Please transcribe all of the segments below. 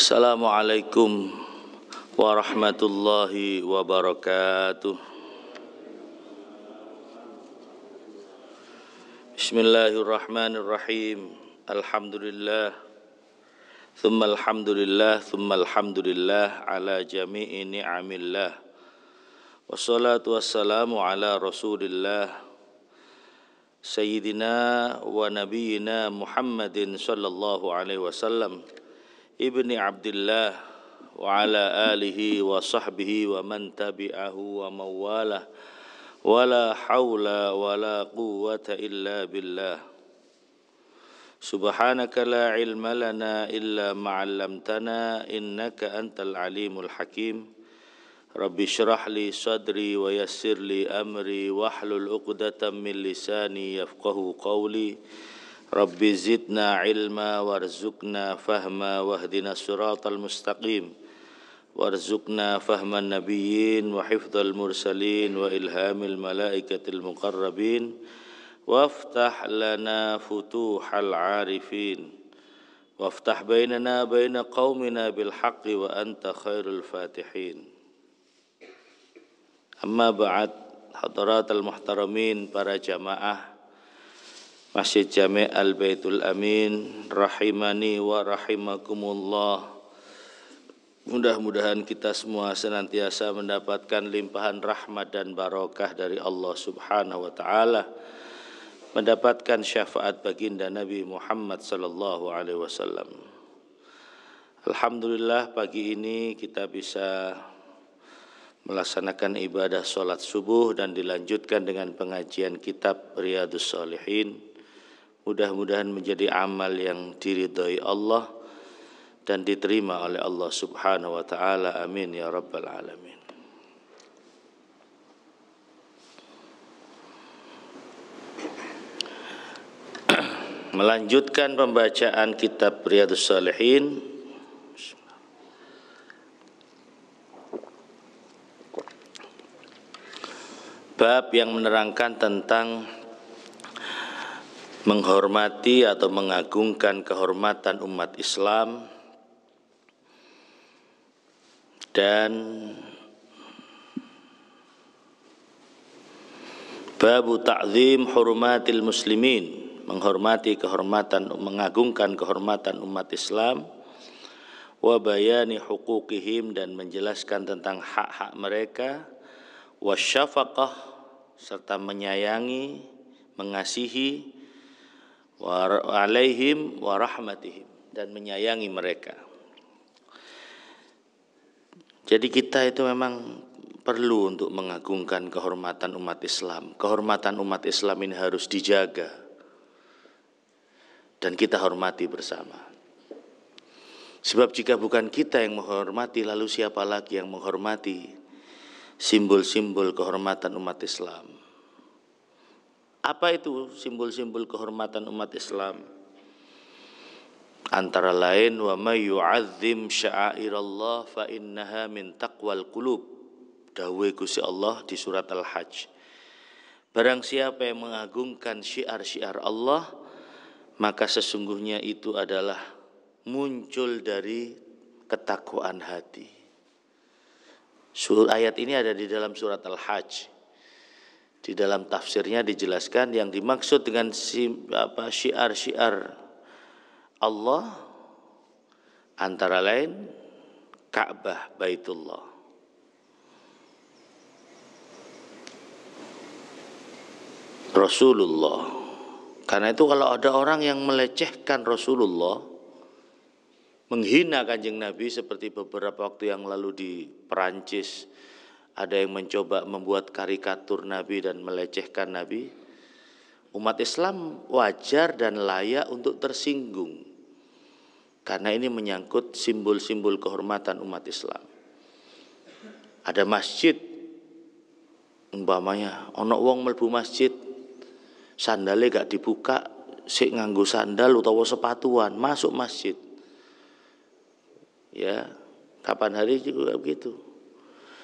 Assalamualaikum warahmatullahi wabarakatuh. Bismillahirrahmanirrahim. Alhamdulillah thumma alhamdulillah ala jami'i ni'amillah. Wassalatu wassalamu ala rasulillah Sayyidina wa nabiyyina Muhammadin sallallahu alaihi wasallam ibni Abdillah wa ala alihi wa sahbihi wa man tabi'ahu wa mawalah wa la hawla wa la quwwata illa billah. Subhanaka la ilma lana illa ma'allamtana innaka antal alimul hakim. Rabbi syrah li sadri wa yassir li amri wahlul uqdatam min lisani yafqahu qawli. Rabbi zidna ilma warzuqna fahma wahdina siratal mustaqim warzuqna fahman nabiyyin wa hifdzal mursalin wa ilhamil malaikatil muqarrabin waftah lana futuhal arifin waftah bainana baina qaumina bil haqqi wa anta khairul fatihin. Amma ba'd, hadaratul muhtaramin, para jamaah Masjid Jami' Al-Baitul Amin rahimani wa rahimakumullah. Mudah-mudahan kita semua senantiasa mendapatkan limpahan rahmat dan barakah dari Allah Subhanahu wa taala, mendapatkan syafaat baginda Nabi Muhammad sallallahu alaihi wasallam. Alhamdulillah, pagi ini kita bisa melaksanakan ibadah sholat subuh dan dilanjutkan dengan pengajian kitab Riyadhus Shalihin. Mudah-mudahan menjadi amal yang diridhai Allah dan diterima oleh Allah Subhanahu wa taala. Amin ya rabbal alamin. Melanjutkan pembacaan kitab Riyadhus Shalihin. Bab yang menerangkan tentang menghormati atau mengagungkan kehormatan umat Islam dan babu ta'zim hurumatil muslimin, menghormati kehormatan, mengagungkan kehormatan umat Islam, wa bayani huquqihim, dan menjelaskan tentang hak-hak mereka, wa syafaqah, serta menyayangi, mengasihi, wa alaihim wa rahmatihim, dan menyayangi mereka. Jadi kita itu memang perlu untuk mengagungkan kehormatan umat Islam. Kehormatan umat Islam ini harus dijaga dan kita hormati bersama. Sebab jika bukan kita yang menghormati, lalu siapa lagi yang menghormati simbol-simbol kehormatan umat Islam? Apa itu simbol-simbol kehormatan umat Islam? Antara lain, wa may yu'azzim sya'airallah fa innaha min taqwal qulub. Dawuh Gusti Allah di surat Al-Hajj. Barang siapa yang mengagungkan syiar-syiar Allah, maka sesungguhnya itu adalah muncul dari ketakwaan hati. Ayat ini ada di dalam surat Al-Hajj. Di dalam tafsirnya dijelaskan yang dimaksud dengan syiar-syiar Allah antara lain Ka'bah, Baitullah. Rasulullah. Karena itu kalau ada orang yang melecehkan Rasulullah, menghina Kanjeng Nabi, seperti beberapa waktu yang lalu di Perancis ada yang mencoba membuat karikatur Nabi dan melecehkan Nabi, umat Islam wajar dan layak untuk tersinggung, karena ini menyangkut simbol-simbol kehormatan umat Islam. Ada masjid, umpamanya ana wong mlebu masjid sandale gak dibuka, sik nganggo sandal utawa sepatuan masuk masjid. Ya, kapan hari juga begitu.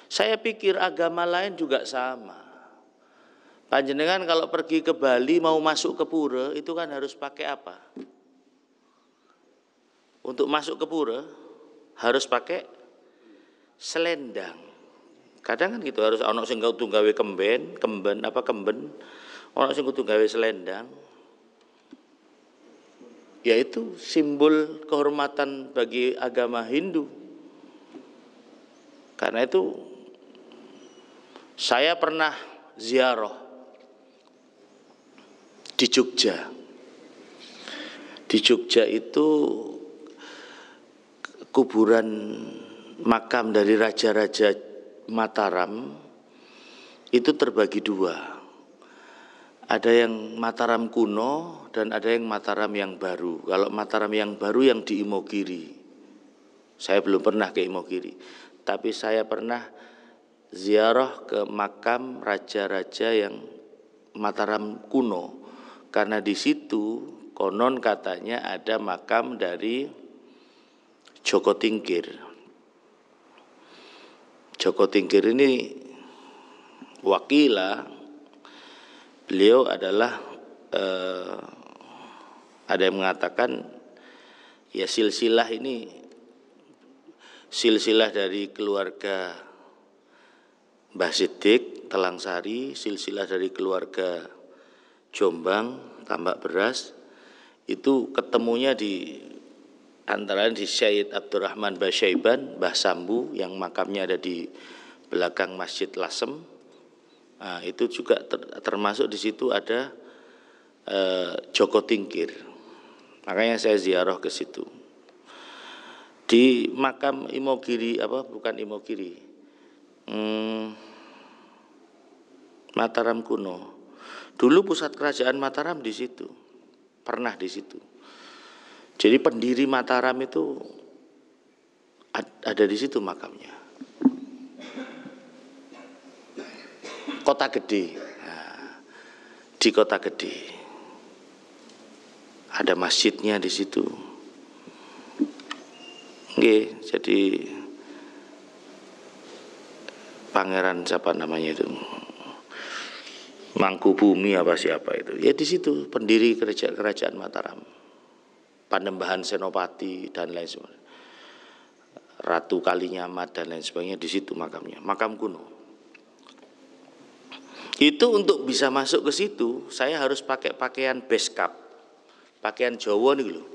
Saya pikir agama lain juga sama. Panjenengan kalau pergi ke Bali mau masuk ke pura itu kan harus pakai apa? Untuk masuk ke pura harus pakai selendang. Kadang kan gitu, harus ana sing kudu gawe kemben, ana sing kudu gawe selendang. Yaitu simbol kehormatan bagi agama Hindu. Karena itu saya pernah ziarah di Jogja. Di Jogja itu kuburan makam dari raja-raja Mataram itu terbagi dua. Ada yang Mataram kuno dan ada yang Mataram yang baru. Kalau Mataram yang baru yang di Imogiri. Saya belum pernah ke Imogiri, tapi saya pernah ziarah ke makam raja-raja yang Mataram kuno. Karena di situ konon katanya ada makam dari Joko Tingkir. Joko Tingkir ini wakilah, beliau adalah ada yang mengatakan ya silsilah dari keluarga Mbah Siddiq Telangsari, silsilah dari keluarga Jombang Tambak Beras, itu ketemunya di antara di Syed Abdurrahman Basyaiban, Mbah Sambu yang makamnya ada di belakang Masjid Lasem. Nah, itu juga termasuk di situ ada Joko Tingkir. Makanya saya ziarah ke situ. Di makam Imogiri Mataram kuno. Dulu pusat kerajaan Mataram di situ. Pernah di situ. Jadi pendiri Mataram itu ada di situ makamnya. Kota Gede. Nah, di Kota Gede ada masjidnya di situ. Oke, jadi Pangeran siapa namanya itu? Mangkubumi apa siapa itu? Ya di situ pendiri kerajaan Mataram. Panembahan Senopati dan lain sebagainya, Ratu Kalinyamat dan lain sebagainya di situ makamnya, makam kuno. Itu untuk bisa masuk ke situ, saya harus pakai pakaian beskap, pakaian Jawa nih loh.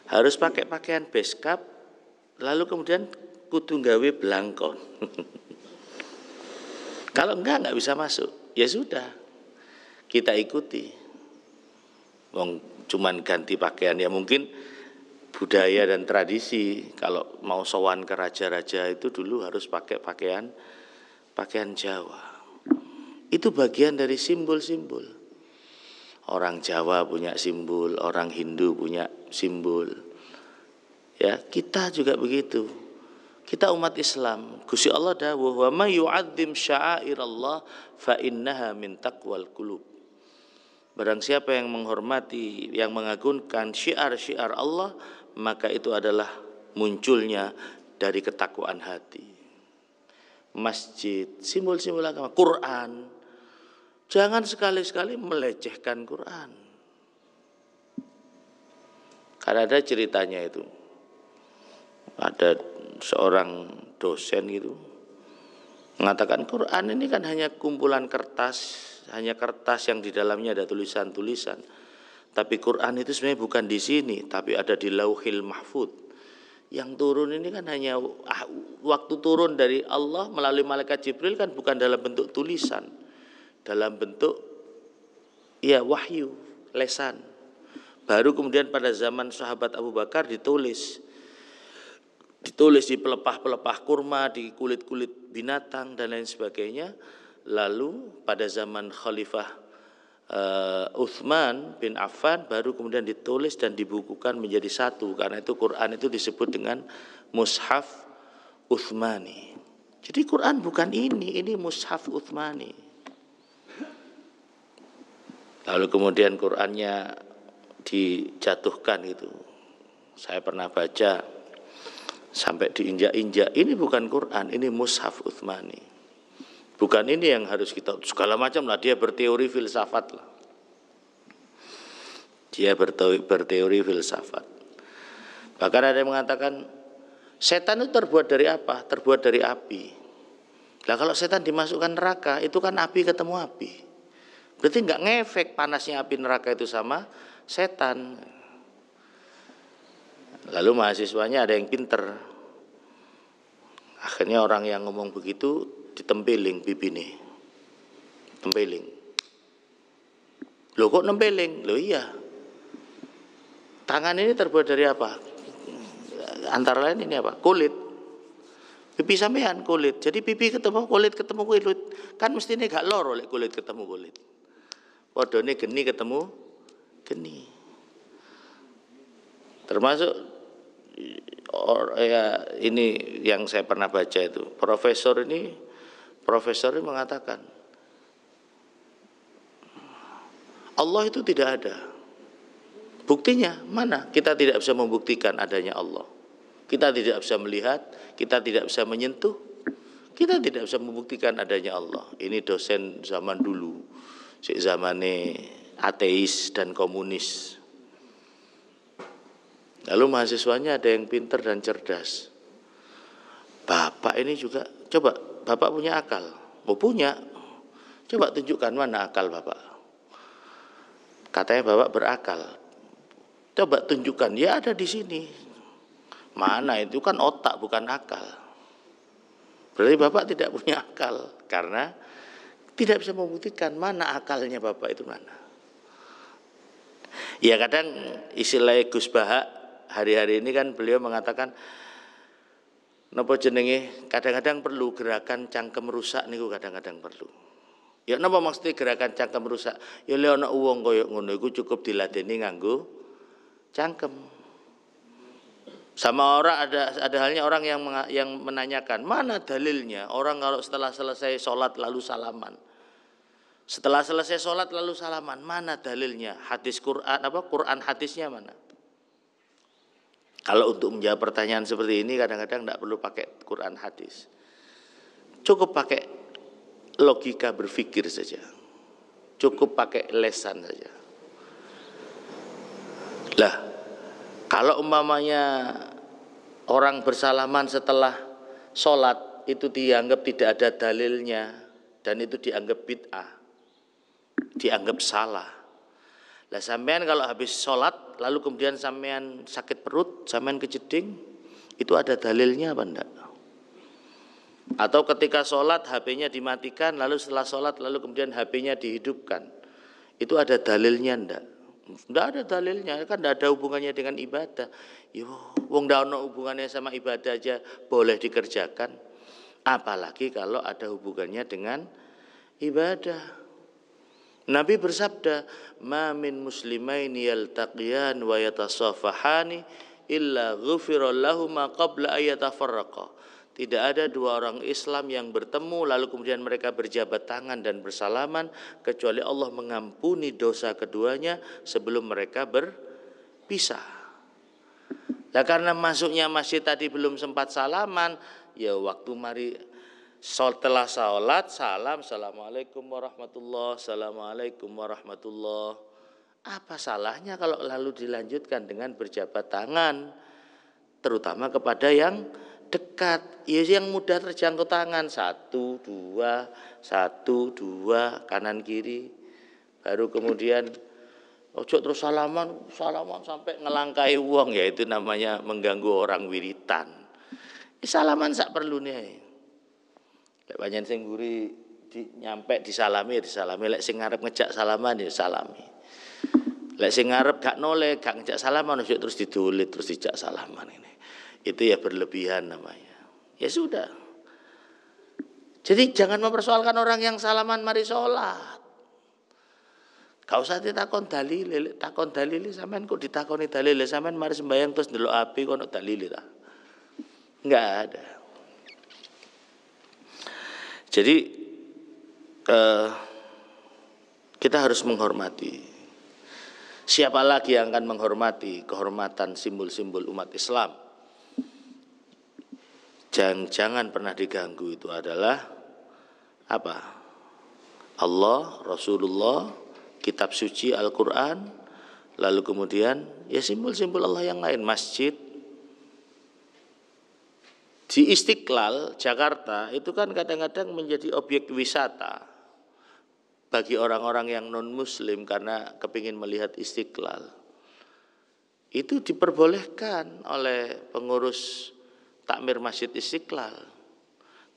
Harus pakai pakaian beskap, lalu kemudian kudu gawe blangkon. Kalau enggak bisa masuk. Ya sudah, kita ikuti. Cuman ganti pakaian, ya mungkin budaya dan tradisi. Kalau mau sowan ke raja-raja itu dulu harus pakai pakaian Jawa. Itu bagian dari simbol-simbol. Orang Jawa punya simbol, orang Hindu punya simbol. Ya, kita juga begitu. Kita umat Islam. Gusti Allah dawuh, "Wa may yu'azzim sya'airallah fa innaha min taqwal qulub." Barang siapa yang menghormati, yang mengagungkan syiar-syiar Allah, maka itu adalah munculnya dari ketakwaan hati. Masjid, simbol-simbol agama, Quran. Jangan sekali-sekali melecehkan Quran. Karena ada ceritanya itu. Ada seorang dosen gitu mengatakan Quran ini kan hanya kumpulan kertas, hanya kertas yang di dalamnya ada tulisan-tulisan. Tapi Quran itu sebenarnya bukan di sini, tapi ada di Lauhil Mahfud. Yang turun ini kan hanya waktu turun dari Allah melalui malaikat Jibril kan bukan dalam bentuk tulisan, dalam bentuk ya wahyu, lesan. Baru kemudian pada zaman sahabat Abu Bakar ditulis di pelepah-pelepah kurma, di kulit-kulit binatang dan lain sebagainya. Lalu pada zaman Khalifah Utsman bin Affan baru kemudian ditulis dan dibukukan menjadi satu. Karena itu Quran itu disebut dengan Mushaf Utsmani. Jadi Quran bukan ini Mushaf Utsmani. Lalu kemudian Qurannya dijatuhkan gitu. Saya pernah baca sampai diinjak-injak, ini bukan Quran, ini Mushaf Utsmani. Bukan ini yang harus kita segala macam lah, dia berteori filsafat lah. Dia berteori filsafat. Bahkan ada yang mengatakan Setan itu terbuat dari apa? Terbuat dari api. Nah kalau setan dimasukkan neraka, itu kan api ketemu api. Berarti nggak ngefek panasnya api neraka itu sama setan. Lalu mahasiswanya ada yang pinter. Akhirnya orang yang ngomong begitu ditempeling pipi nih. Tempeling. Loh kok nempeling? Loh iya. Tangan ini terbuat dari apa? Antara lain ini apa? Kulit. Pipi sampean kulit. Jadi pipi ketemu kulit kan mestinya gak loro oleh kulit ketemu kulit. Podone geni ketemu geni. Termasuk ya ini yang saya pernah baca itu. Profesor ini mengatakan Allah itu tidak ada. Buktinya mana? Kita tidak bisa membuktikan adanya Allah. Kita tidak bisa melihat, kita tidak bisa menyentuh, kita tidak bisa membuktikan adanya Allah. Ini dosen zaman dulu, zamannya ateis dan komunis. Lalu mahasiswanya ada yang pintar dan cerdas. Bapak ini juga, coba Bapak punya akal. Mau punya, coba tunjukkan mana akal Bapak. Katanya Bapak berakal. Coba tunjukkan, ya ada di sini. Mana itu kan otak bukan akal. Berarti Bapak tidak punya akal karena tidak bisa membuktikan mana akalnya Bapak itu mana. Ya kadang istilah Gus Baha hari-hari ini kan beliau mengatakan napa jenenge kadang-kadang perlu gerakan cangkem rusak niku kadang-kadang perlu. Ya napa maksudnya gerakan cangkem rusak? Ya lek ana wong koyo ngono iku cukup diladeni nganggo cangkem. Sama orang ada halnya orang yang menanyakan mana dalilnya orang kalau setelah selesai sholat lalu salaman. Setelah selesai sholat lalu salaman, mana dalilnya? Hadis Quran Quran hadisnya mana? Kalau untuk menjawab pertanyaan seperti ini kadang-kadang tidak perlu pakai Quran hadis. Cukup pakai logika berpikir saja. Cukup pakai lesan saja. Lah, kalau umpamanya orang bersalaman setelah sholat itu dianggap tidak ada dalilnya dan itu dianggap bid'ah, dianggap salah. Lah sampean kalau habis sholat lalu kemudian sampean sakit perut, sampean kejeding, itu ada dalilnya apa enggak? Atau ketika sholat HP-nya dimatikan lalu setelah sholat lalu kemudian HP-nya dihidupkan, itu ada dalilnya enggak? Enggak ada dalilnya, kan enggak ada hubungannya dengan ibadah. Yo, wong ndak ono hubungannya sama ibadah aja boleh dikerjakan. Apalagi kalau ada hubungannya dengan ibadah. Nabi bersabda, "Ma min muslimaini yaltaqiyan wa yatasafahani illa ghufira lahuma qabla ayatafarraqa." Tidak ada dua orang Islam yang bertemu lalu kemudian mereka berjabat tangan dan bersalaman kecuali Allah mengampuni dosa keduanya sebelum mereka berpisah. Nah karena masuknya masjid tadi belum sempat salaman, ya waktu mari setelah sholat salam, assalamualaikum warahmatullah, assalamualaikum warahmatullah. Apa salahnya kalau lalu dilanjutkan dengan berjabat tangan, terutama kepada yang dekat, ya yang mudah terjangkau tangan, 1, 2, 1, 2 kanan kiri, baru kemudian ojo terus salaman sampai ngelangkai uang, ya itu namanya mengganggu orang wiritan. Salaman sak perlu nih, lek panjen sing mburi nyampe disalami ya disalami, lek sing ngarep ngejak salaman ya salami, lek sing ngarep gak noleh gak ngejak salaman ojo terus didulit terus dijak salaman ini. Itu ya berlebihan namanya. Ya sudah. Jadi jangan mempersoalkan orang yang salaman mari sholat. Gak usah ditakon dalil, takon dalil sampean kok ditakoni dalil, sampean mari sembahyang terus ndelok api kok ono dalil ta. Enggak ada. Jadi kita harus menghormati. Siapa lagi yang akan menghormati kehormatan simbol-simbol umat Islam? Jangan pernah diganggu, itu adalah apa? Allah, Rasulullah, kitab suci Al-Quran, lalu kemudian ya simbol-simbol Allah yang lain, masjid. Di Istiqlal, Jakarta itu kan kadang-kadang menjadi objek wisata bagi orang-orang yang non-muslim karena kepingin melihat Istiqlal. Itu diperbolehkan oleh pengurus takmir Masjid Istiqlal,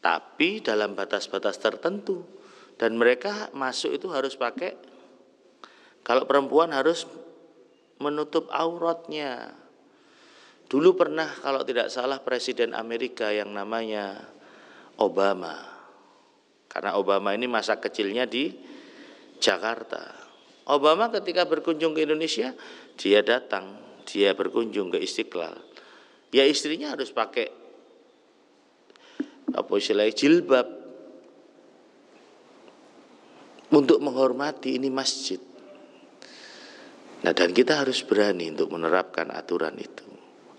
tapi dalam batas-batas tertentu. Dan mereka masuk itu harus pakai, kalau perempuan harus menutup auratnya. Dulu pernah kalau tidak salah Presiden Amerika yang namanya Obama, karena Obama ini masa kecilnya di Jakarta. Obama ketika berkunjung ke Indonesia, dia berkunjung ke Istiqlal. Ya istrinya harus pakai jilbab untuk menghormati ini masjid. Nah, dan kita harus berani untuk menerapkan aturan itu.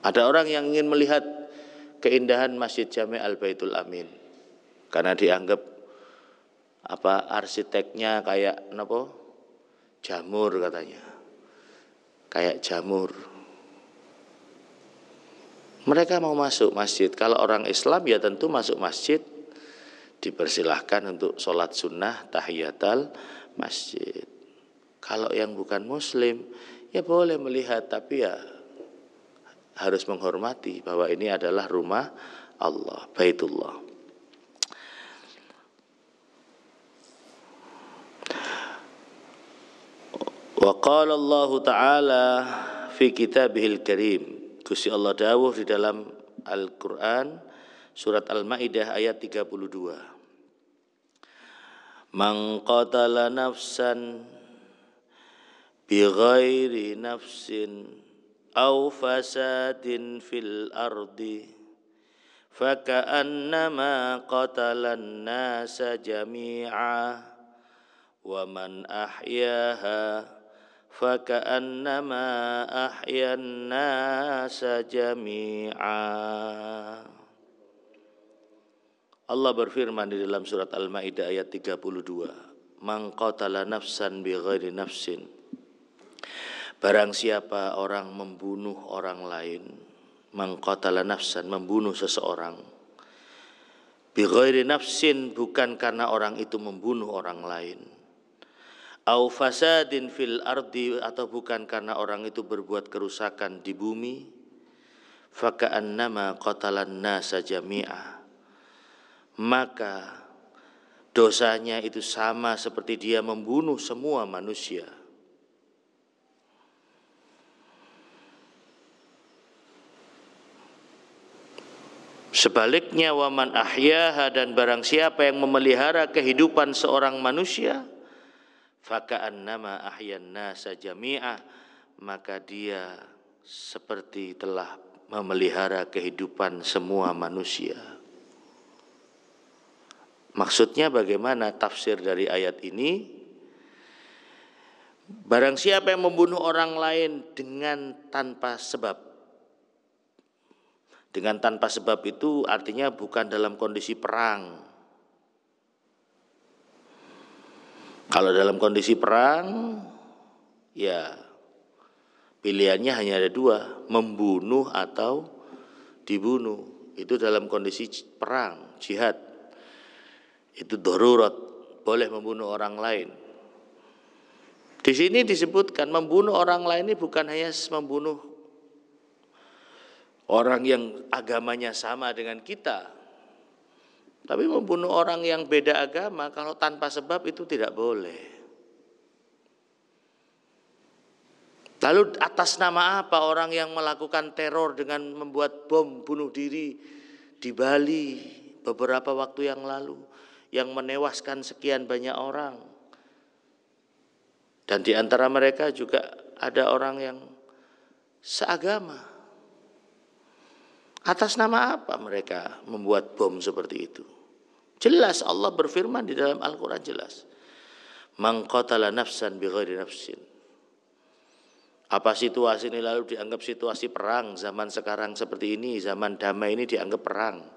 Ada orang yang ingin melihat keindahan Masjid Jami' Al-Baitul Amin karena dianggap arsiteknya kayak jamur katanya. Kayak jamur. Mereka mau masuk masjid. Kalau orang Islam ya tentu masuk masjid dipersilahkan untuk sholat sunnah tahiyatul masjid. Kalau yang bukan muslim ya boleh melihat, tapi ya harus menghormati bahwa ini adalah rumah Allah, Baitullah. Wa qala Allah Ta'ala fi kitabihil karim. Gusti Allah dawuh di dalam Al-Qur'an surat Al-Maidah ayat 32. Man qatala nafsan bighairi nafsin aw fasadin fil ardi faka'annama qatalan nasa jami'a wa man ahyaha faka'annama ahyan nasa jami'a. Allah berfirman di dalam surat Al-Maidah ayat 32, man qatala nafsan bighairi nafsin, barang siapa orang membunuh orang lain, man qatala nafsan, membunuh seseorang, bighairi nafsin, bukan karena orang itu membunuh orang lain, au fasadin fil ardi, atau bukan karena orang itu berbuat kerusakan di bumi, faka'annama qatalan nasa jami'a, maka dosanya itu sama seperti dia membunuh semua manusia. Sebaliknya, waman ahyaha, dan barang siapa yang memelihara kehidupan seorang manusia, faka'annama ahyan nasa jami'ah, maka dia seperti telah memelihara kehidupan semua manusia. Maksudnya bagaimana tafsir dari ayat ini? Barang siapa yang membunuh orang lain dengan tanpa sebab. Dengan tanpa sebab itu artinya bukan dalam kondisi perang. Kalau dalam kondisi perang, ya pilihannya hanya ada dua, membunuh atau dibunuh. Itu dalam kondisi perang, jihad. Itu darurat, boleh membunuh orang lain. Di sini disebutkan membunuh orang lain ini bukan hanya membunuh orang yang agamanya sama dengan kita, tapi membunuh orang yang beda agama kalau tanpa sebab itu tidak boleh. Lalu atas nama apa orang yang melakukan teror dengan membuat bom bunuh diri di Bali beberapa waktu yang lalu, yang menewaskan sekian banyak orang, dan di antara mereka juga ada orang yang seagama. Atas nama apa mereka membuat bom seperti itu? Jelas Allah berfirman di dalam Al-Quran, jelas, man qatala nafsan bighairi nafsin. Apa situasi ini lalu dianggap situasi perang? Zaman sekarang seperti ini, zaman damai ini dianggap perang.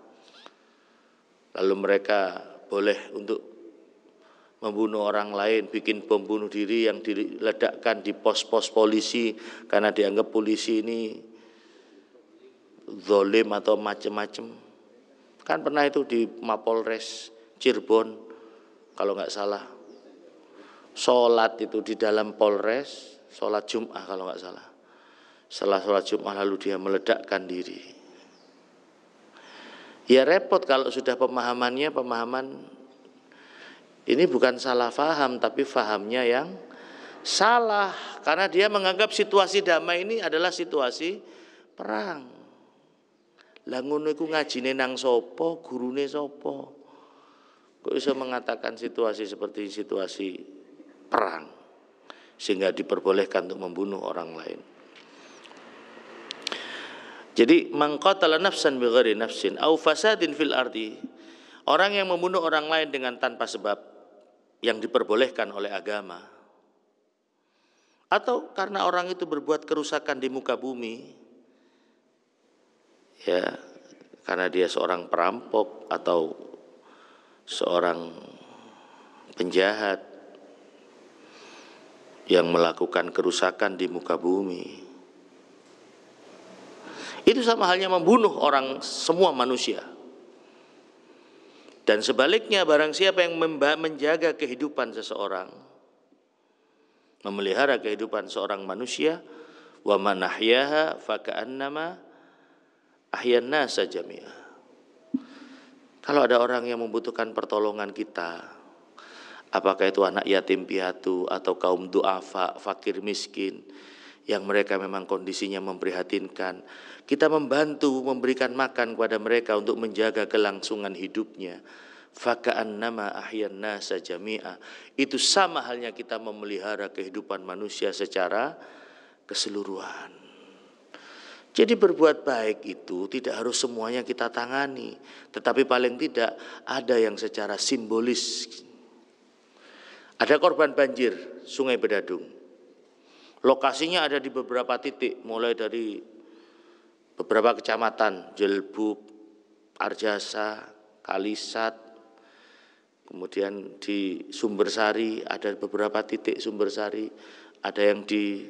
Lalu mereka boleh untuk membunuh orang lain, bikin bom bunuh diri yang diledakkan di pos-pos polisi karena dianggap polisi ini zalim atau macam-macam. Kan pernah itu di Mapolres Cirebon kalau nggak salah. Sholat itu di dalam Polres, sholat Jum'ah kalau nggak salah. Setelah sholat Jum'ah lalu dia meledakkan diri. Ya repot kalau sudah pemahaman ini bukan salah faham tapi fahamnya yang salah. Karena dia menganggap situasi damai ini adalah situasi perang. Lah ngono iku ngajine nang sapa, gurune sapa? Kok bisa mengatakan situasi seperti situasi perang sehingga diperbolehkan untuk membunuh orang lain. Jadi man qatala nafsan bighairi nafsin aw fasadin fil ardi, orang yang membunuh orang lain dengan tanpa sebab yang diperbolehkan oleh agama, atau karena orang itu berbuat kerusakan di muka bumi, ya, karena dia seorang perampok atau seorang penjahat yang melakukan kerusakan di muka bumi, itu sama halnya membunuh orang, semua manusia. Dan sebaliknya barang siapa yang menjaga kehidupan seseorang, memelihara kehidupan seorang manusia, wa man ahyaha faka'annama ahyan nasa jami'a. Kalau ada orang yang membutuhkan pertolongan kita, apakah itu anak yatim piatu atau kaum du'afa, fakir miskin, yang mereka memang kondisinya memprihatinkan, kita membantu memberikan makan kepada mereka untuk menjaga kelangsungan hidupnya, faka'annama ahyan nasa jami'a. Itu sama halnya kita memelihara kehidupan manusia secara keseluruhan. Jadi berbuat baik itu tidak harus semuanya kita tangani, tetapi paling tidak ada yang secara simbolis. Ada korban banjir Sungai Bedadung. Lokasinya ada di beberapa titik, mulai dari beberapa kecamatan, Jelbub, Arjasa, Kalisat, kemudian di Sumbersari, ada beberapa titik Sumbersari, ada yang di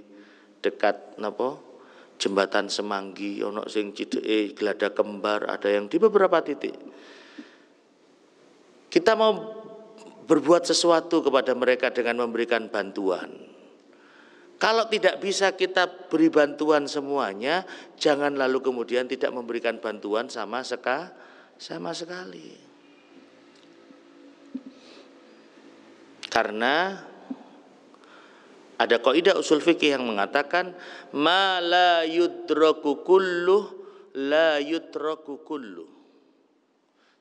dekat Jembatan Semanggi, ono sing cideke Glada Kembar, ada yang di beberapa titik. Kita mau berbuat sesuatu kepada mereka dengan memberikan bantuan. Kalau tidak bisa kita beri bantuan semuanya, jangan lalu kemudian tidak memberikan bantuan sama sekali. Karena ada kaidah usul fikih yang mengatakan ma la yudraku kulluh la yutraku kulluh.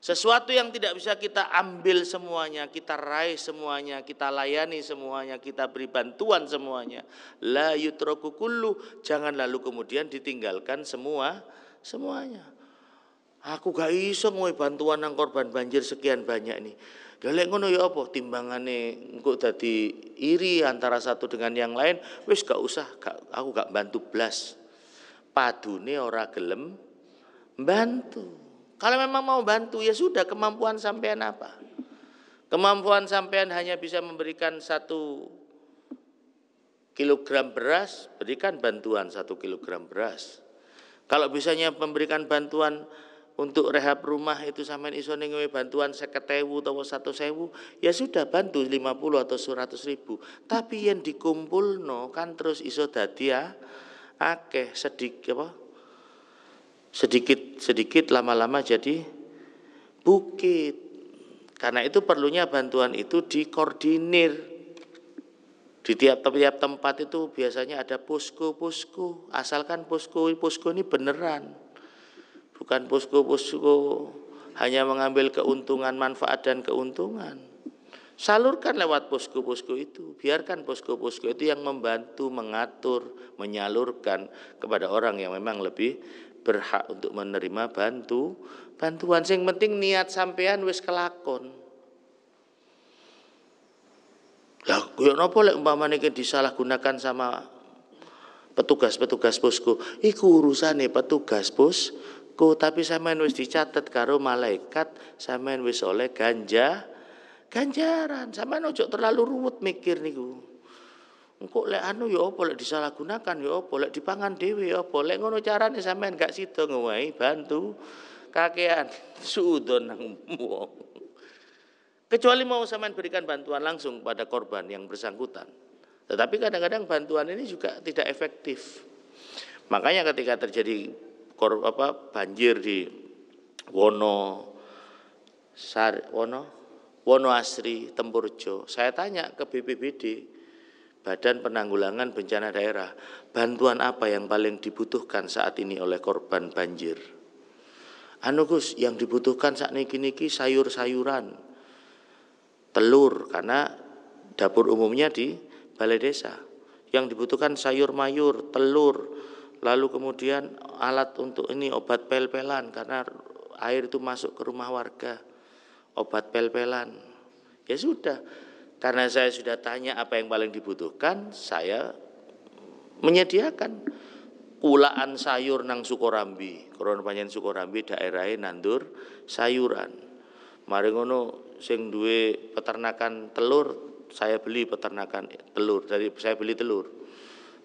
Sesuatu yang tidak bisa kita ambil semuanya, kita raih semuanya, kita layani semuanya, kita beri bantuan semuanya, la yutraku kulluh, jangan lalu kemudian ditinggalkan semuanya. Aku gak iso ngowe bantuan nang korban banjir sekian banyak nih. Lek ngono ya apa timbangane engko dadi iri antara satu dengan yang lain, wis gak usah, aku gak bantu blas. Padune ora gelem bantu. Kalau memang mau bantu ya sudah, kemampuan sampean apa? Kemampuan sampean hanya bisa memberikan 1 kilogram beras, berikan bantuan 1 kilogram beras. Kalau bisanya memberikan bantuan untuk rehab rumah itu sampean iso ngewe bantuan 50.000 atau 100.000, ya sudah bantu 50 atau 100.000. Tapi yang dikumpulno kan terus iso dadi akeh, sedikit lama-lama jadi bukit. Karena itu perlunya bantuan itu dikoordinir. Di tiap-tiap tempat itu biasanya ada posko, asalkan posko ini beneran. Bukan posko hanya mengambil keuntungan, manfaat dan keuntungan. Salurkan lewat posko itu. Biarkan posko itu yang membantu, mengatur, menyalurkan kepada orang yang memang lebih berhak untuk menerima bantuan. Sing penting niat sampean wis kelakon. Lah koyo napa lek umpamane iki disalahgunakan sama petugas posko? Iku urusane petugas posko, tapi sampean wis dicatet karo malaikat, sampean wis oleh ganjaran. Sampean ojo terlalu ruwet mikir niku. Engko lek ya apa, lek disalahgunakan ya apa, lek dipangan dhewe ya apa, lek ngono carane sampean gak sida ngowahi bantu kakean suudon nang wong. Kecuali mau sampean berikan bantuan langsung pada korban yang bersangkutan. Tetapi kadang-kadang bantuan ini juga tidak efektif. Makanya ketika terjadi banjir di Wono Asri, Tempurjo, saya tanya ke BPBD, Badan Penanggulangan Bencana Daerah, bantuan apa yang paling dibutuhkan saat ini oleh korban banjir? Gus, yang dibutuhkan saat niki sayur-sayuran, telur, karena dapur umumnya di balai desa. Yang dibutuhkan sayur mayur, telur, lalu kemudian alat untuk ini obat pel-pelan karena air itu masuk ke rumah warga, obat pel-pelan. Ya sudah, karena saya sudah tanya apa yang paling dibutuhkan, saya menyediakan kulaan sayur nang Sukorambi, Koron panjen Sukorambi daerahnya nandur sayuran. Mari ngono sing duwe peternakan telur, saya beli peternakan telur, saya beli telur.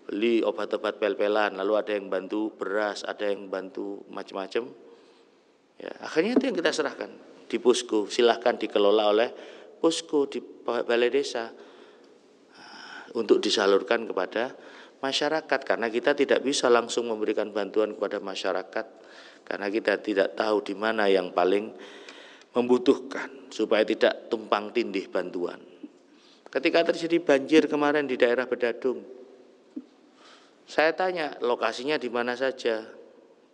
Beli obat-obat pel-pelan, lalu ada yang bantu beras, ada yang bantu macam-macam. Ya, akhirnya itu yang kita serahkan di Pusko, silahkan dikelola oleh Pusko di balai desa untuk disalurkan kepada masyarakat, karena kita tidak bisa langsung memberikan bantuan kepada masyarakat karena kita tidak tahu di mana yang paling membutuhkan supaya tidak tumpang tindih bantuan. Ketika terjadi banjir kemarin di daerah Bedadung, saya tanya lokasinya di mana saja,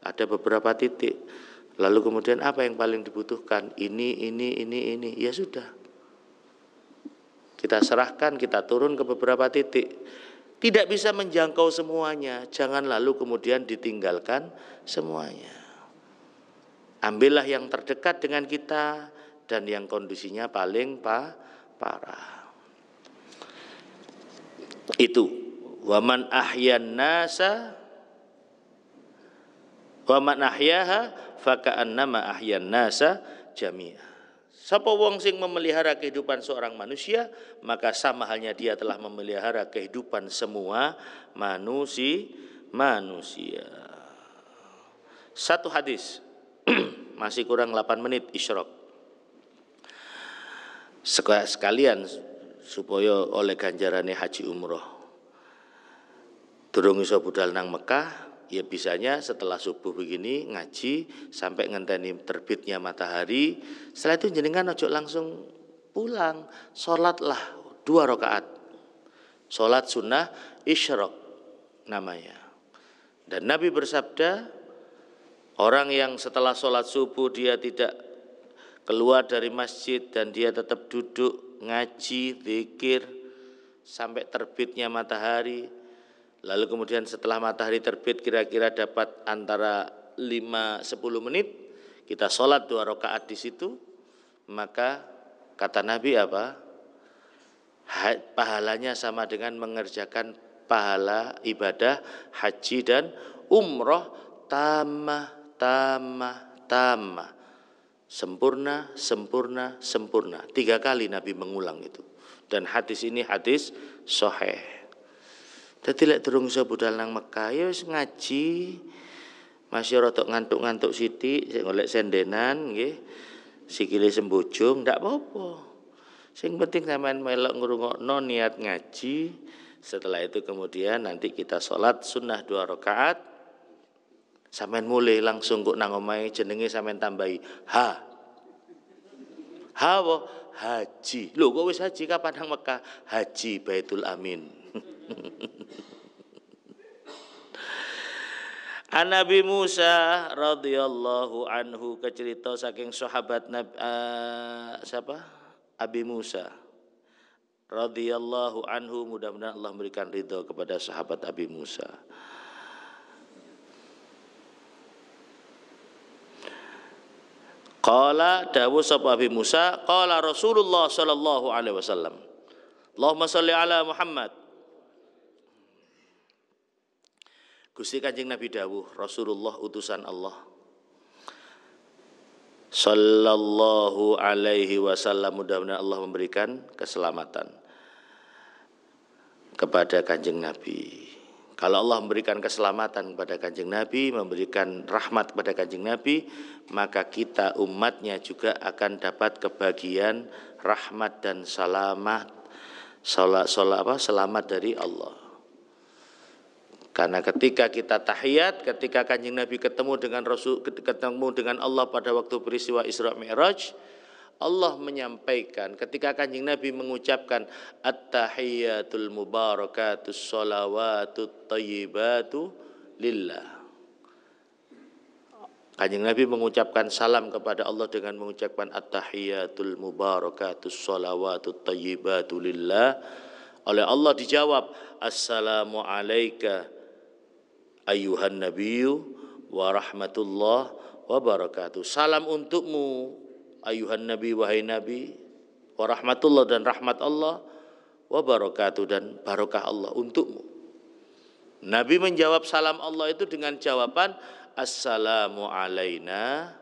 ada beberapa titik. Lalu kemudian apa yang paling dibutuhkan? Ini. Ya sudah. Kita serahkan, kita turun ke beberapa titik. Tidak bisa menjangkau semuanya, jangan lalu kemudian ditinggalkan semuanya. Ambillah yang terdekat dengan kita dan yang kondisinya paling parah. Itu. Waman ahyan nasa waman ahyaha faka'annama ahyan nasa jami'a. Sapa wong sing memelihara kehidupan seorang manusia, maka sama halnya dia telah memelihara kehidupan semua manusia. Satu hadis masih kurang 8 menit Isyraq. Sekalian supaya oleh ganjarane haji umroh. Durung iso budal nang Mekah, ya bisanya setelah subuh begini ngaji sampai ngenteni terbitnya matahari. Setelah itu jenengan ojo langsung pulang, sholatlah 2 rakaat. Sholat sunnah Isyraq namanya. Dan Nabi bersabda, orang yang setelah sholat subuh dia tidak keluar dari masjid dan dia tetap duduk ngaji, zikir sampai terbitnya matahari. Lalu kemudian setelah matahari terbit kira-kira dapat antara 5-10 menit, kita sholat 2 rakaat di situ, maka kata Nabi apa? Pahalanya sama dengan mengerjakan pahala ibadah haji dan umroh tamah. Sempurna. 3 kali Nabi mengulang itu. Dan hadis ini hadis sahih. Dadi lek durung iso budal nang Mekah ya wis ngaji. Masih rada ngantuk-ngantuk sithik, sing golek sendenan nggih. Sikile sembojong ndak apa-apa. Sing penting sampean melok ngrungokno niat ngaji. Setelah itu kemudian nanti kita sholat sunnah 2 rakaat. Sampean mulai langsung kok nang omahe jenenge sampean tambahi haji. Lho kok wis haji kapan nang Mekah? Haji Baitul Amin. An Nabi Musa radhiyallahu anhu, kecerita saking sahabat siapa? Abi Musa radhiyallahu anhu, mudah-mudahan Allah memberikan ridho kepada sahabat Abi Musa. Qala dawu sapa Abi Musa, qala Rasulullah sallallahu alaihi wasallam, Allahumma shalli ala Muhammad. Gusti Kanjeng Nabi dawuh, Rasulullah utusan Allah sallallahu alaihi wasallam, mudah-mudahan Allah memberikan keselamatan kepada Kanjeng Nabi. Kalau Allah memberikan keselamatan kepada Kanjeng Nabi, memberikan rahmat kepada Kanjeng Nabi, maka kita umatnya juga akan dapat kebahagiaan, rahmat dan selamat dari Allah. Karena ketika kita tahiyat, ketika Kanjeng Nabi ketemu dengan Allah pada waktu peristiwa Isra Mi'raj, Allah menyampaikan ketika Kanjeng Nabi mengucapkan at-tahiyyatul mubarakatus sholawatut thayyibatu lillah. Kanjeng Nabi mengucapkan salam kepada Allah dengan mengucapkan at-tahiyyatul mubarakatus sholawatut thayyibatu lillah. Oleh Allah dijawab, assalamu alayka ayyuhan nabiyyu wa rahmatullah wa barakatuh. Salam untukmu ayuhan nabi, wahai nabi, wa rahmatullah dan rahmat Allah, wa barakatuh dan barakah Allah untukmu. Nabi menjawab salam Allah itu dengan jawaban assalamu alaina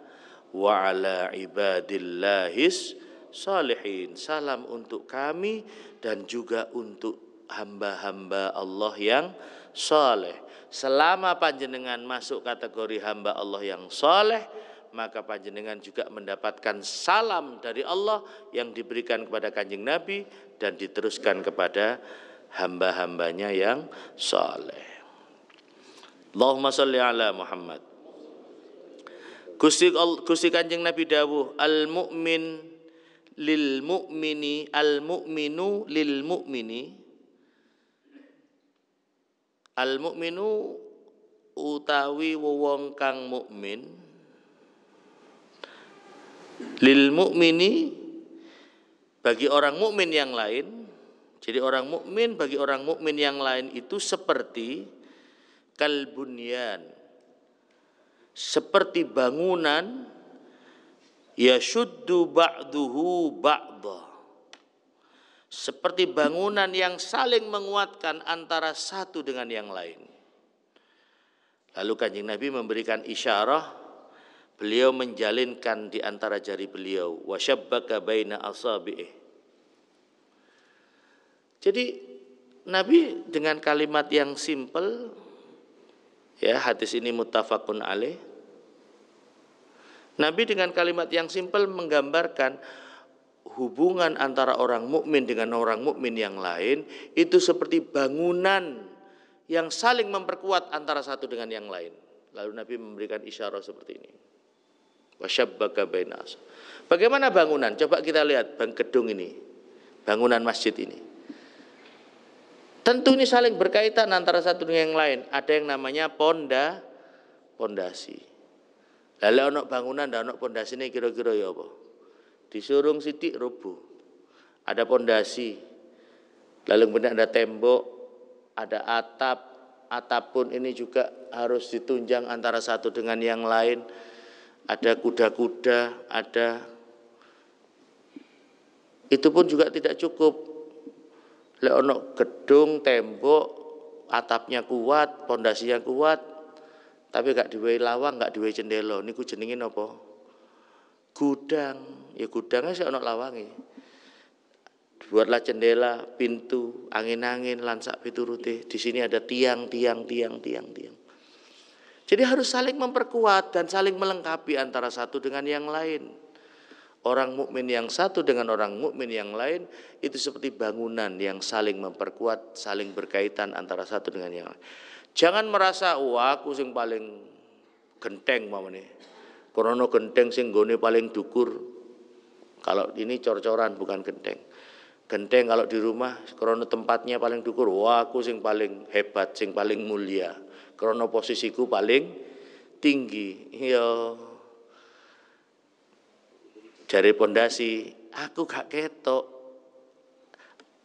wa ala ibadillahis salihin. Salam untuk kami dan juga untuk hamba-hamba Allah yang saleh. Selama panjenengan masuk kategori hamba Allah yang saleh, maka panjenengan juga mendapatkan salam dari Allah yang diberikan kepada Kanjeng Nabi dan diteruskan kepada hamba-hambanya yang saleh. Allahumma sholli ala Muhammad. Gusti Kanjeng Nabi dawuh, al-mu'min lil mu'mini, al-mu'minu lil mu'mini. Al-mu'minu utawi wong kang mukmin, lil mu'mini bagi orang mukmin yang lain. Jadi orang mukmin bagi orang mukmin yang lain itu seperti kalbunyan, seperti bangunan, yashuddu ba'duhu ba'dha, seperti bangunan yang saling menguatkan antara satu dengan yang lain. Lalu Kanjeng Nabi memberikan isyarah, beliau menjalinkan di antara jari beliau, wasyabbaka baina asabi'ih. Jadi Nabi dengan kalimat yang simpel, ya, hadis ini muttafaqun alaih. Nabi dengan kalimat yang simpel menggambarkan hubungan antara orang mukmin dengan orang mukmin yang lain itu seperti bangunan yang saling memperkuat antara satu dengan yang lain. Lalu Nabi memberikan isyarat seperti ini. Wasyabbaka baina as. Bagaimana bangunan? Coba kita lihat gedung ini, bangunan masjid ini. Tentu ini saling berkaitan antara satu dengan yang lain. Ada yang namanya pondasi. Lalu ono bangunan dan ono pondasi ini kira-kira ya apa? Disurung sidik rubuh. Ada pondasi. Lalu kemudian ada tembok, ada atap. Atap pun ini juga harus ditunjang antara satu dengan yang lain. Ada kuda-kuda, ada. Itu pun juga tidak cukup. Lek ono gedung, tembok, atapnya kuat, pondasinya kuat, tapi gak diwehi lawang, gak diwehi jendela. Niku jenenge napa? Gudang. Ya gudangnya sih ono lawange. Buatlah jendela, pintu, angin-angin, lan sak piturute. Di sini ada tiang. Jadi harus saling memperkuat dan saling melengkapi antara satu dengan yang lain. Orang mukmin yang satu dengan orang mukmin yang lain itu seperti bangunan yang saling memperkuat, saling berkaitan antara satu dengan yang lain. Jangan merasa wah aku sing paling genteng mamane. Krono genteng sing nggone paling dukur. Kalau ini cor-coran bukan genteng. Genteng kalau di rumah krono tempatnya paling dukur, wah aku sing paling hebat, sing paling mulia. Krono posisiku paling tinggi. Ya dari pondasi, aku gak ketok.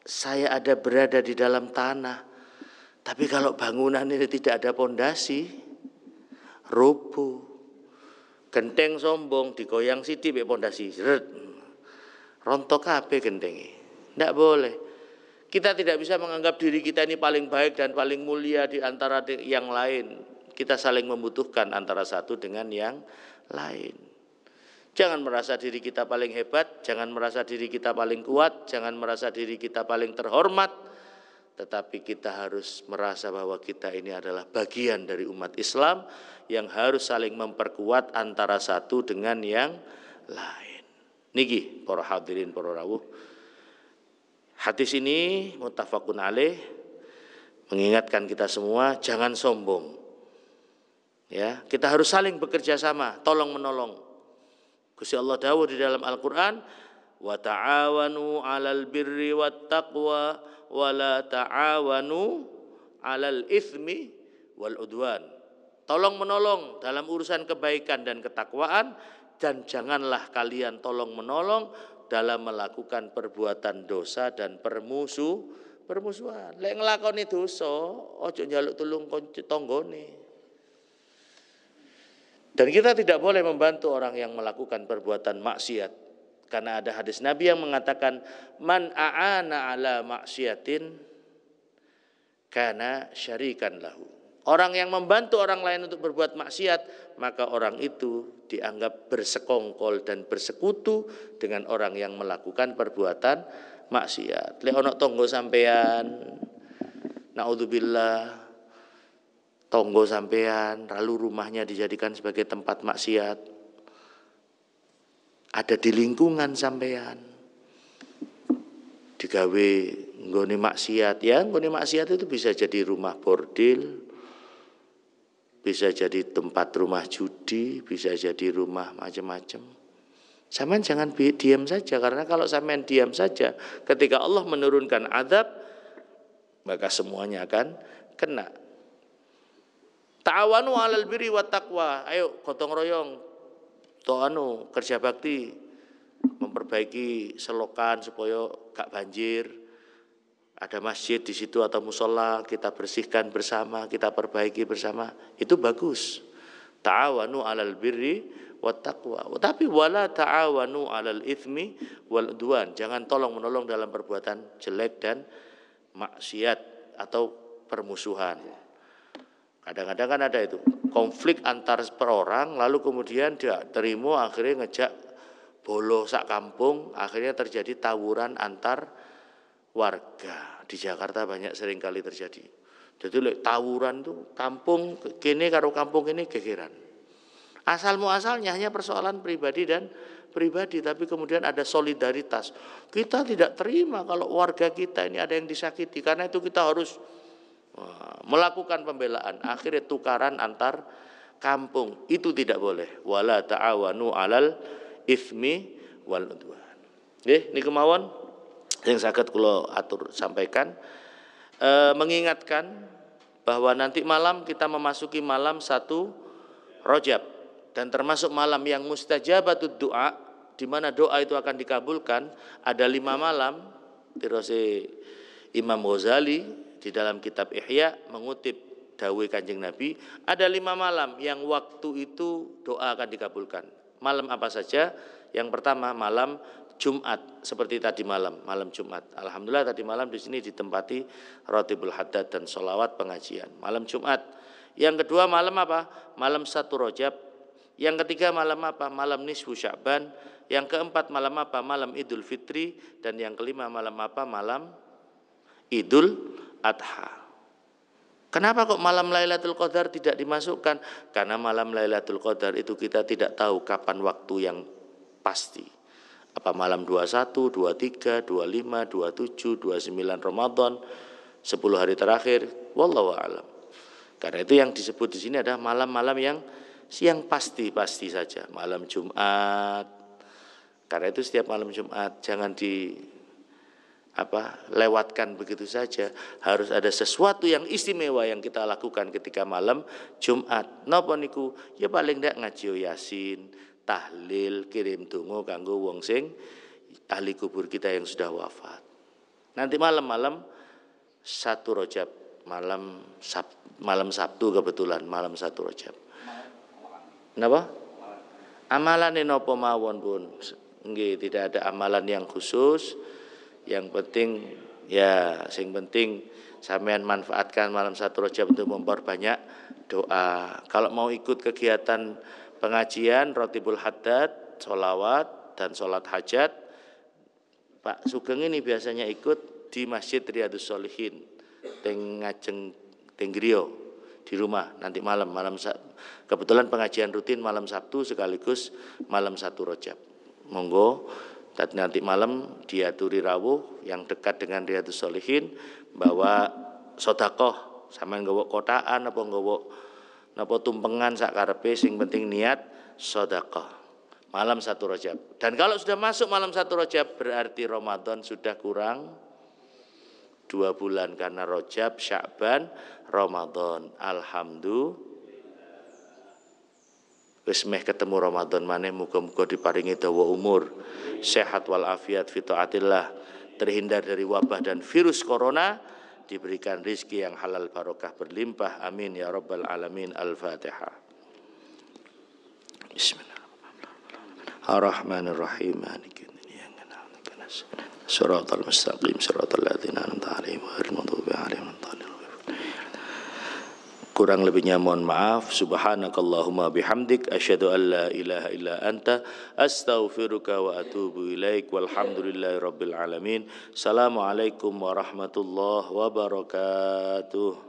Saya ada berada di dalam tanah. Tapi kalau bangunan ini tidak ada pondasi, rubuh. Genteng sombong digoyang sithik mek pondasi. Rontok kabeh gentenge. Tidak boleh. Kita tidak bisa menganggap diri kita ini paling baik dan paling mulia di antara yang lain. Kita saling membutuhkan antara satu dengan yang lain. Jangan merasa diri kita paling hebat, jangan merasa diri kita paling kuat, jangan merasa diri kita paling terhormat. tetapi kita harus merasa bahwa kita ini adalah bagian dari umat Islam yang harus saling memperkuat antara satu dengan yang lain. Niki para hadirin para rawuh. Hadis ini muttafaqun alaih mengingatkan kita semua jangan sombong. Ya, kita harus saling bekerja sama, tolong menolong. Gusti Allah dawuh di dalam Al-Qur'an, wa ta'awanu 'alal birri wat taqwa wa la ta'awanu 'alal itsmi wal udwan. Tolong menolong dalam urusan kebaikan dan ketakwaan, dan janganlah kalian tolong menolong dalam melakukan perbuatan dosa dan permusuhan. Lek nglakoni dosa, ojo njaluk tulung tanggane. Dan kita tidak boleh membantu orang yang melakukan perbuatan maksiat. Karena ada hadis Nabi yang mengatakan, man a'ana ala maksiatin kana syarikan lahu. Orang yang membantu orang lain untuk berbuat maksiat, maka orang itu dianggap bersekongkol dan bersekutu dengan orang yang melakukan perbuatan maksiat. Lek ono tonggo sampean, naudzubillah, tonggo sampean, lalu rumahnya dijadikan sebagai tempat maksiat. Ada di lingkungan sampean, digawe nggone maksiat. Ya, nggone maksiat itu bisa jadi rumah bordil, bisa jadi tempat rumah judi, bisa jadi rumah macam-macam. Sampean jangan diam saja, karena kalau sampean diam saja, ketika Allah menurunkan azab, maka semuanya akan kena. Ta'awanu 'alal birri wat taqwa. Ayo gotong royong kerja bakti, memperbaiki selokan supaya gak banjir. Ada masjid di situ atau musola, kita bersihkan bersama, kita perbaiki bersama. Itu bagus. Ta'awanu 'alal birri wat taqwa. Tapi wala ta'awanu 'alal itsmi wal udwan. Jangan tolong-menolong dalam perbuatan jelek dan maksiat atau permusuhan. Kadang-kadang kan ada itu konflik antar perorang, lalu kemudian dia terima, akhirnya ngejak bolo sak kampung, akhirnya terjadi tawuran antar warga. Di Jakarta banyak sering kali terjadi. Jadi tawuran itu kampung kene karo kampung ini gegeran. Asal muasalnya hanya persoalan pribadi dan pribadi, tapi kemudian ada solidaritas. Kita tidak terima kalau warga kita ini ada yang disakiti, karena itu kita harus melakukan pembelaan. Akhirnya tukaran antar kampung. Itu tidak boleh. Wala ta'awanu 'alal itsmi wal udwan. Nggih, niku mawon sing saged kula atur sampaikan, mengingatkan bahwa nanti malam kita memasuki malam 1 Rajab, dan termasuk malam yang mustajabatud doa, di mana doa itu akan dikabulkan. Ada 5 malam. Tirose Imam Ghazali di dalam kitab Ihya mengutip dawuh Kanjeng Nabi, ada 5 malam yang waktu itu doa akan dikabulkan. Malam apa saja? Yang pertama malam Jumat, seperti tadi malam Jumat. Alhamdulillah tadi malam di sini ditempati Ratibul Haddad dan sholawat pengajian. Malam Jumat. Yang kedua malam apa? Malam 1 Rajab. Yang ketiga malam apa? Malam nisfu Sya'ban. Yang keempat malam apa? Malam Idul Fitri. Dan yang kelima malam apa? Malam Idul Adha. Kenapa kok malam Lailatul Qadar tidak dimasukkan? Karena malam Lailatul Qadar itu kita tidak tahu kapan waktu yang pasti. Apa malam 21, 23, 25, 27, 29 Ramadan, 10 hari terakhir, wallahu a'lam. Karena itu yang disebut di sini adalah malam-malam yang pasti-pasti saja. Malam Jumat. Karena itu setiap malam Jumat jangan lewatkan begitu saja. Harus ada sesuatu yang istimewa yang kita lakukan ketika malam Jumat. Napa niku? Ya paling ndak ngaji Yasin, tahlil, kirim donga kanggo wong sing ahli kubur kita yang sudah wafat. Nanti malam-malam 1 Rajab, malam Sabtu kebetulan malam 1 Rajab. Napa? Amalane napa mawon pun. Nggih, tidak ada amalan yang khusus. Yang penting sing penting sampean manfaatkan malam 1 Rajab untuk memperbanyak doa. Kalau mau ikut kegiatan pengajian Ratibul Haddad, sholawat dan sholat hajat, Pak Sugeng ini biasanya ikut di Masjid Riyadhus Shalihin. teng ngajeng teng griya di rumah nanti malam kebetulan pengajian rutin malam Sabtu sekaligus malam 1 Rajab. Monggo nanti malam diaturi rawuh yang dekat dengan Riyadhus Shalihin bahwa sedekah sampean nggawa kotaan apa nggawa napa tumpengan sak karepe sing penting niat sedekah. Malam 1 Rajab. Dan kalau sudah masuk malam 1 Rajab berarti Ramadan sudah kurang 2 bulan karena Rajab, Sya'ban, Ramadan. Alhamdulillah. Wis meh ketemu Ramadan maneh muga-muga diparingi dawa umur, sehat wal afiat fi taatillah, terhindar dari wabah dan virus corona, diberikan rizki yang halal barokah berlimpah. Amin ya rabbal alamin. Al-Fatihah. Bismillah. Ar-Rahmanir-Rahim. Maliki yaumiddin. Shiratal mustaqim, shiratal ladzina an'amta 'alaihim ghairil maghdubi 'alaihim waladdallin. Kurang lebihnya mohon maaf. Subhanakallahumma bihamdik asyhadu an la ilaha illa anta astaghfiruka wa atubu ilaik. Walhamdulillahirabbil alamin. Assalamualaikum warahmatullahi wabarakatuh.